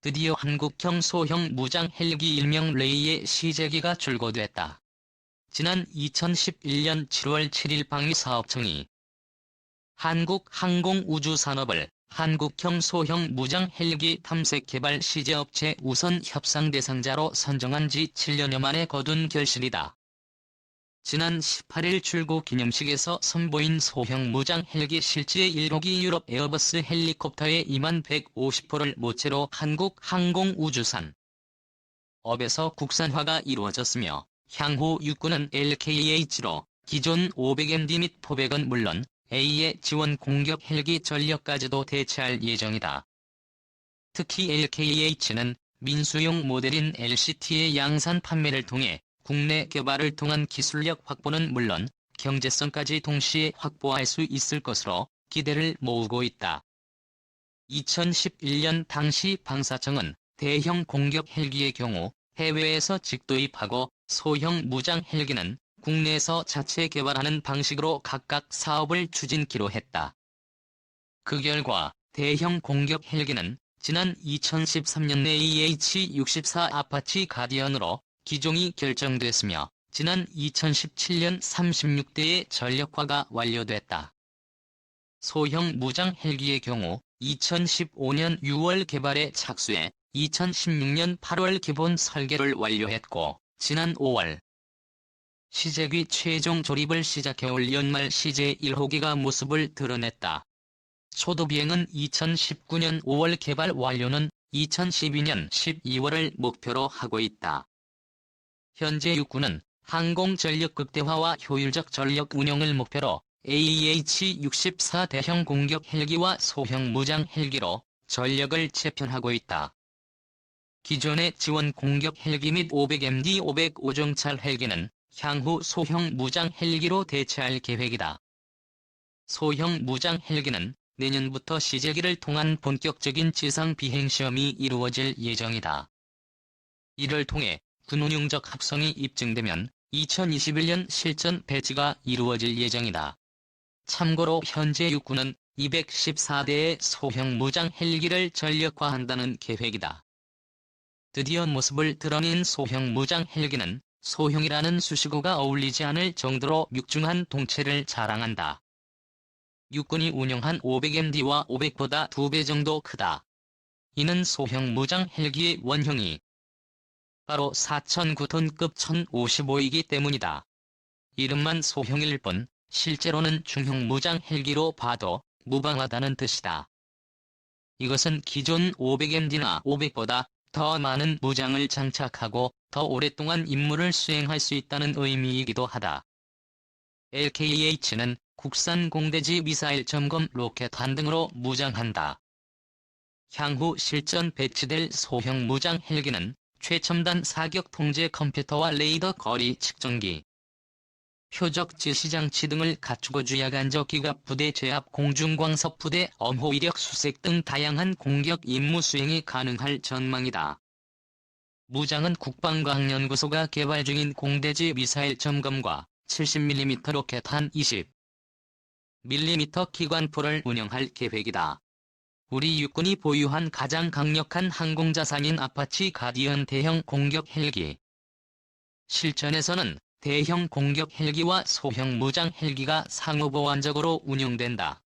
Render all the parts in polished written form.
드디어 한국형 소형 무장 헬기 일명 레이의 시제기가 출고됐다. 지난 2011년 7월 7일 방위사업청이 한국항공우주산업을 한국형 소형 무장 헬기 탐색 개발 시제업체 우선 협상 대상자로 선정한 지 7년여 만에 거둔 결실이다. 지난 18일 출고 기념식에서 선보인 소형 무장 헬기 실제 1호기 유럽 에어버스 헬리콥터의 2150호를 모체로 한국항공우주산 업에서 국산화가 이루어졌으며 향후 육군은 LKH로 기존 500MD 및 포백은 물론 A의 지원 공격 헬기 전력까지도 대체할 예정이다. 특히 LKH는 민수용 모델인 LCT의 양산 판매를 통해 국내 개발을 통한 기술력 확보는 물론 경제성까지 동시에 확보할 수 있을 것으로 기대를 모으고 있다. 2011년 당시 방사청은 대형 공격 헬기의 경우 해외에서 직도입하고 소형 무장 헬기는 국내에서 자체 개발하는 방식으로 각각 사업을 추진키로 했다. 그 결과 대형 공격 헬기는 지난 2013년 AH-64 아파치 가디언으로 기종이 결정됐으며 지난 2017년 36대의 전력화가 완료됐다. 소형 무장 헬기의 경우 2015년 6월 개발에 착수해 2016년 8월 기본 설계를 완료했고 지난 5월 시제기 최종 조립을 시작해올 연말 시제 1호기가 모습을 드러냈다. 초도 비행은 2019년 5월 개발 완료는 2012년 12월을 목표로 하고 있다. 현재 육군은 항공 전력 극대화와 효율적 전력 운용을 목표로 AH-64 대형 공격 헬기와 소형 무장 헬기로 전력을 재편하고 있다. 기존의 지원 공격 헬기 및 500MD 505정찰 헬기는 향후 소형 무장 헬기로 대체할 계획이다. 소형 무장 헬기는 내년부터 시제기를 통한 본격적인 지상 비행 시험이 이루어질 예정이다. 이를 통해 군운용적 합성이 입증되면 2021년 실전 배치가 이루어질 예정이다. 참고로 현재 육군은 214대의 소형 무장 헬기를 전력화한다는 계획이다. 드디어 모습을 드러낸 소형 무장 헬기는 소형이라는 수식어가 어울리지 않을 정도로 육중한 동체를 자랑한다. 육군이 운영한 500MD와 500보다 2배 정도 크다. 이는 소형 무장 헬기의 원형이 바로 4,009톤급 1055이기 때문이다. 이름만 소형일 뿐 실제로는 중형 무장 헬기로 봐도 무방하다는 뜻이다. 이것은 기존 500MD나 500보다 더 많은 무장을 장착하고 더 오랫동안 임무를 수행할 수 있다는 의미이기도 하다. LKH는 국산 공대지 미사일 점검 로켓탄 등으로 무장한다. 향후 실전 배치될 소형 무장 헬기는 최첨단 사격 통제 컴퓨터와 레이더 거리 측정기, 표적 지시장치 등을 갖추고 주야간적 기갑부대 제압 공중광석부대 엄호 이력 수색 등 다양한 공격 임무 수행이 가능할 전망이다. 무장은 국방과학연구소가 개발 중인 공대지 미사일 점검과 70mm 로켓탄 20mm 기관포를 운영할 계획이다. 우리 육군이 보유한 가장 강력한 항공자산인 아파치 가디언 대형 공격 헬기. 실전에서는 대형 공격 헬기와 소형 무장 헬기가 상호보완적으로 운용된다.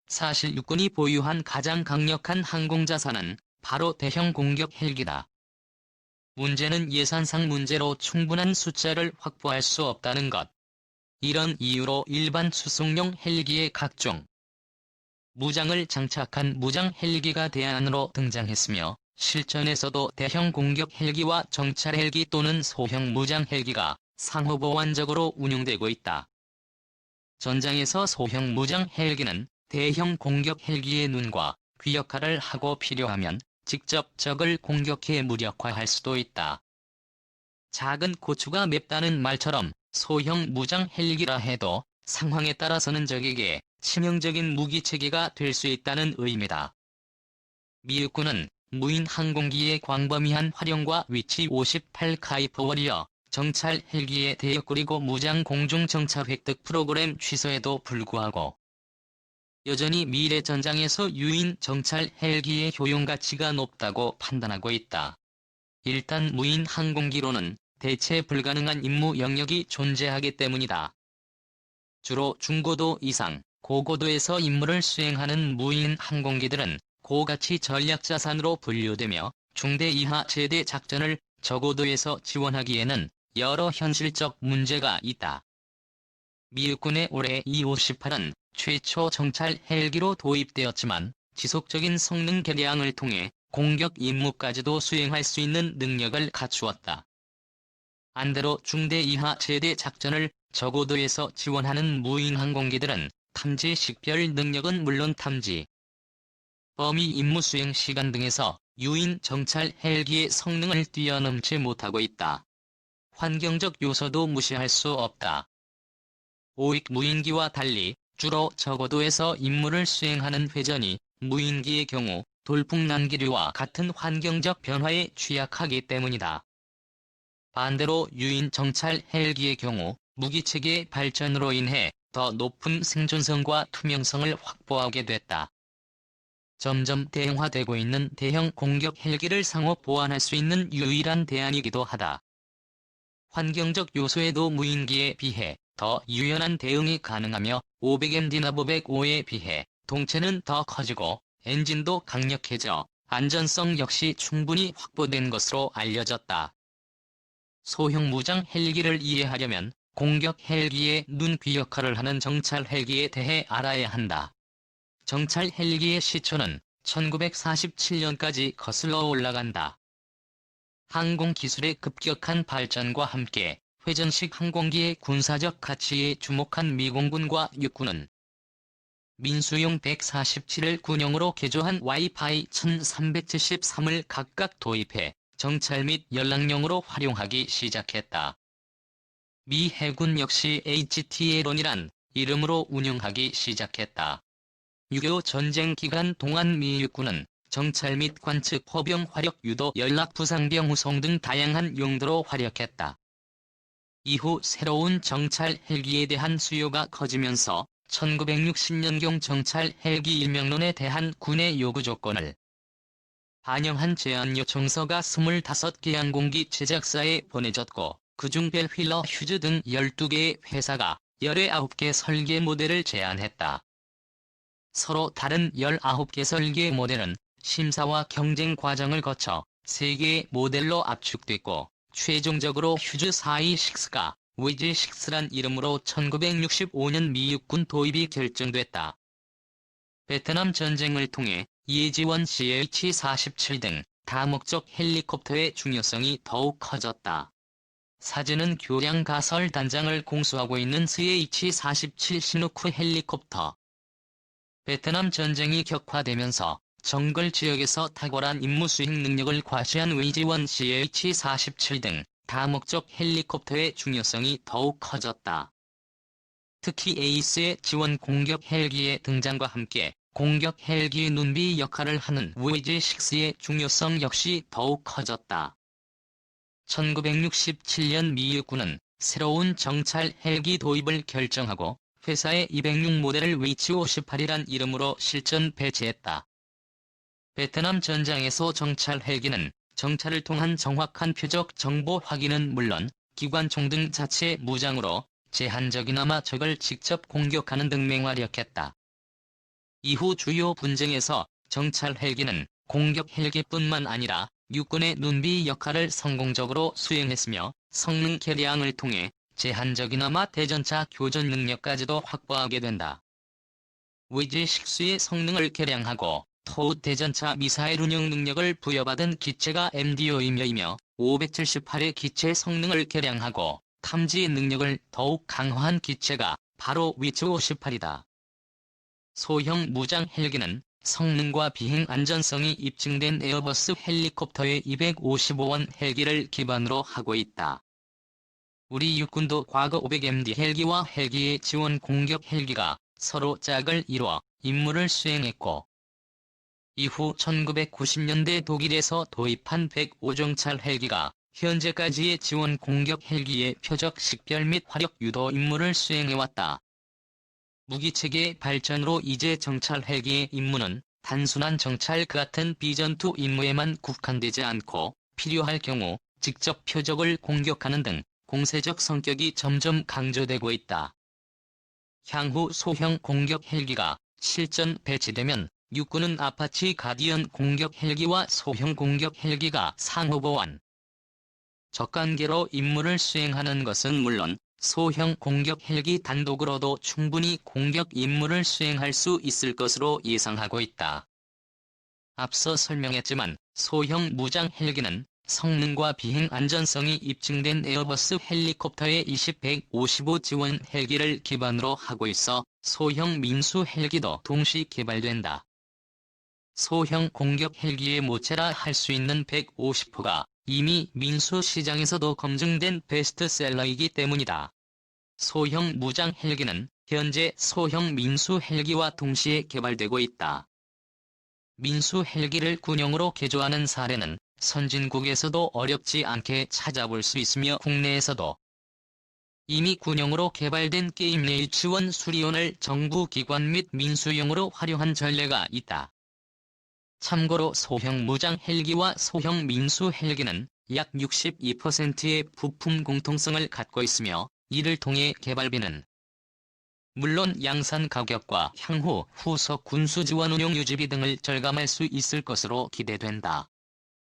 사실 육군이 보유한 가장 강력한 항공자산은 바로 대형 공격 헬기다. 문제는 예산상 문제로 충분한 숫자를 확보할 수 없다는 것. 이런 이유로 일반 수송용 헬기의 각종 무장을 장착한 무장 헬기가 대안으로 등장했으며 실전에서도 대형 공격 헬기와 정찰 헬기 또는 소형 무장 헬기가 상호보완적으로 운용되고 있다. 전장에서 소형 무장 헬기는 대형 공격 헬기의 눈과 귀 역할을 하고 필요하면 직접 적을 공격해 무력화할 수도 있다. 작은 고추가 맵다는 말처럼 소형 무장 헬기라 해도 상황에 따라서는 적에게 치명적인 무기체계가 될 수 있다는 의미다. 미 육군은 무인 항공기의 광범위한 활용과 위치 58 카이퍼 워리어 정찰 헬기의 대역 그리고 무장 공중 정찰 획득 프로그램 취소에도 불구하고 여전히 미래 전장에서 유인 정찰 헬기의 효용 가치가 높다고 판단하고 있다. 일단 무인 항공기로는 대체 불가능한 임무 영역이 존재하기 때문이다. 주로 중고도 이상, 고고도에서 임무를 수행하는 무인 항공기들은 고가치 전략자산으로 분류되며 중대 이하 제대 작전을 저고도에서 지원하기에는 여러 현실적 문제가 있다. 미 육군의 올해 E-58은 최초 정찰 헬기로 도입되었지만 지속적인 성능 개량을 통해 공격 임무까지도 수행할 수 있는 능력을 갖추었다. 안대로 중대 이하 제대 작전을 저고도에서 지원하는 무인 항공기들은 탐지 식별 능력은 물론 탐지, 범위 임무 수행 시간 등에서 유인 정찰 헬기의 성능을 뛰어넘지 못하고 있다. 환경적 요소도 무시할 수 없다. 오익 무인기와 달리 주로 저고도에서 임무를 수행하는 회전이 무인기의 경우 돌풍 난기류와 같은 환경적 변화에 취약하기 때문이다. 반대로 유인 정찰 헬기의 경우 무기체계 발전으로 인해 더 높은 생존성과 투명성을 확보하게 됐다. 점점 대형화되고 있는 대형 공격 헬기를 상호 보완할 수 있는 유일한 대안이기도 하다. 환경적 요소에도 무인기에 비해 더 유연한 대응이 가능하며 500MD나 505에 비해 동체는 더 커지고 엔진도 강력해져 안전성 역시 충분히 확보된 것으로 알려졌다. 소형 무장 헬기를 이해하려면 공격 헬기의 눈귀 역할을 하는 정찰 헬기에 대해 알아야 한다. 정찰 헬기의 시초는 1947년까지 거슬러 올라간다. 항공 기술의 급격한 발전과 함께 회전식 항공기의 군사적 가치에 주목한 미공군과 육군은 민수용 147을 군용으로 개조한 Y-8 1373을 각각 도입해 정찰 및 연락용으로 활용하기 시작했다. 미 해군 역시 HTLon이란 이름으로 운용하기 시작했다. 6.25 전쟁 기간 동안 미 육군은 정찰 및 관측, 포병 화력 유도, 연락 부상병 후송 등 다양한 용도로 활약했다. 이후 새로운 정찰 헬기에 대한 수요가 커지면서 1960년경 정찰 헬기 일명론에 대한 군의 요구 조건을 반영한 제안 요청서가 25개 항공기 제작사에 보내졌고 그중 벨 휠러 휴즈 등 12개의 회사가 19개 설계 모델을 제안했다. 서로 다른 19개 설계 모델은 심사와 경쟁 과정을 거쳐 3개의 모델로 압축됐고 최종적으로 휴즈 426가 위즈6란 이름으로 1965년 미 육군 도입이 결정됐다. 베트남 전쟁을 통해 예지원 CH-47 등 다목적 헬리콥터의 중요성이 더욱 커졌다. 사진은 교량 가설 단장을 공수하고 있는 CH-47 시누크 헬리콥터. 베트남 전쟁이 격화되면서 정글 지역에서 탁월한 임무 수행 능력을 과시한 웨이지원 CH-47 등 다목적 헬리콥터의 중요성이 더욱 커졌다. 특히 에이스의 지원 공격 헬기의 등장과 함께 공격 헬기의 눈비 역할을 하는 위즈6의 중요성 역시 더욱 커졌다. 1967년 미 육군은 새로운 정찰 헬기 도입을 결정하고 회사의 206 모델을 위치58이란 이름으로 실전 배치했다. 베트남 전장에서 정찰 헬기는 정찰을 통한 정확한 표적 정보 확인은 물론 기관총 등 자체 무장으로 제한적이나마 적을 직접 공격하는 등 맹활약했다. 이후 주요 분쟁에서 정찰 헬기는 공격 헬기뿐만 아니라 육군의 눈비 역할을 성공적으로 수행했으며 성능 개량을 통해 제한적이나마 대전차 교전 능력까지도 확보하게 된다. 위즈6의 성능을 개량하고 토우 대전차 미사일 운용 능력을 부여받은 기체가 MDO이며 578의 기체 성능을 개량하고 탐지 능력을 더욱 강화한 기체가 바로 위즈58이다. 소형 무장 헬기는 성능과 비행 안전성이 입증된 에어버스 헬리콥터의 255원 헬기를 기반으로 하고 있다. 우리 육군도 과거 500MD 헬기와 헬기의 지원 공격 헬기가 서로 짝을 이루어 임무를 수행했고 이후 1990년대 독일에서 도입한 105정찰 헬기가 현재까지의 지원 공격 헬기의 표적 식별 및 화력 유도 임무를 수행해왔다. 무기체계 발전으로 이제 정찰 헬기의 임무는 단순한 정찰 같은 비전투 임무에만 국한되지 않고 필요할 경우 직접 표적을 공격하는 등 공세적 성격이 점점 강조되고 있다. 향후 소형 공격 헬기가 실전 배치되면 육군은 아파치 가디언 공격 헬기와 소형 공격 헬기가 상호보완 적관계로 임무를 수행하는 것은 물론 소형 공격 헬기 단독으로도 충분히 공격 임무를 수행할 수 있을 것으로 예상하고 있다. 앞서 설명했지만 소형 무장 헬기는 성능과 비행 안전성이 입증된 에어버스 헬리콥터의 20-155 지원 헬기를 기반으로 하고 있어 소형 민수 헬기도 동시 개발된다. 소형 공격 헬기의 모체라 할 수 있는 150호가 이미 민수 시장에서도 검증된 베스트셀러이기 때문이다. 소형 무장 헬기는 현재 소형 민수 헬기와 동시에 개발되고 있다. 민수 헬기를 군용으로 개조하는 사례는 선진국에서도 어렵지 않게 찾아볼 수 있으며 국내에서도 이미 군용으로 개발된 게임 내 유치원 수리온을 정부 기관 및 민수용으로 활용한 전례가 있다. 참고로 소형 무장 헬기와 소형 민수 헬기는 약 62%의 부품 공통성을 갖고 있으며 이를 통해 개발비는 물론 양산 가격과 향후 후속 군수 지원 운용 유지비 등을 절감할 수 있을 것으로 기대된다.